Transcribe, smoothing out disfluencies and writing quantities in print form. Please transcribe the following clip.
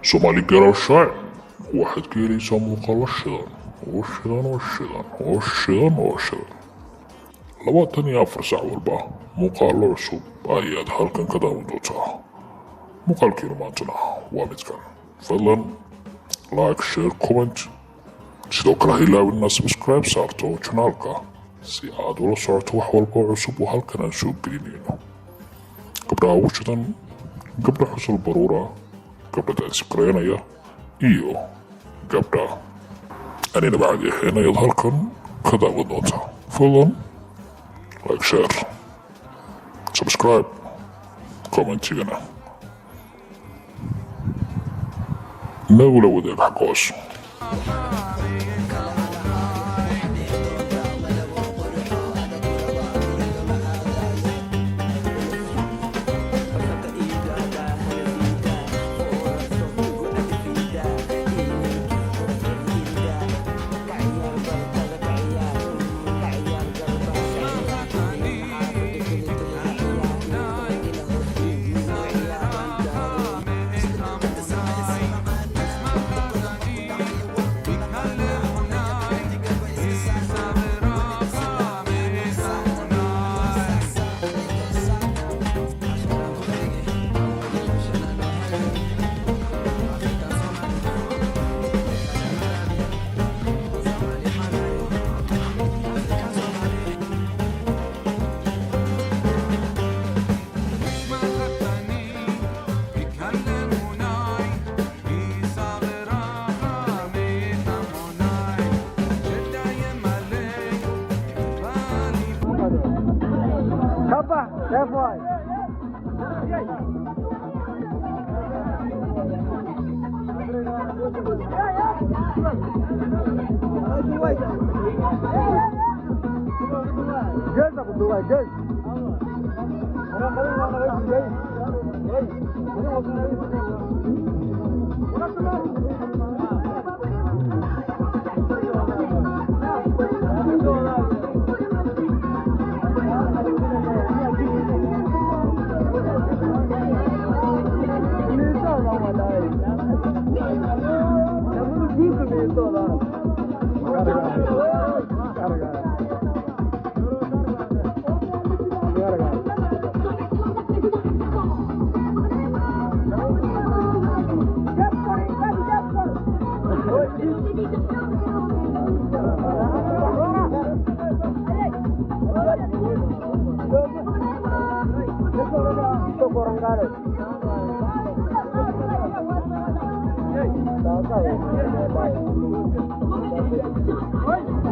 Somali garow shaay waxaad ka helaysaa muuqaallo shidan oo shidan oo shidan oo shidan oo shidan 24 saac walba muuqaallo cusub ayaad halkan ka daawan doontaa. muuqaalkeenu maantana waa midkan. fadlan like, share, comment, sidoo kale ha ilaawin inaad subscribe saarto janaalka si aad ula socoto wax walba oo cusub oo halkan aan soo gelinayno. gabdhaha ugu shidan, gabdha xusal baruura, gabdha daansiqreynaya iyo gabdha anina bacdi ahayn ayaad halkan ka daawan doontaa. fadlan like, share, subscribe, commentigana nagula wadaag xagga hoos. Papa, that boy. Guys, aku dua guys. Hey!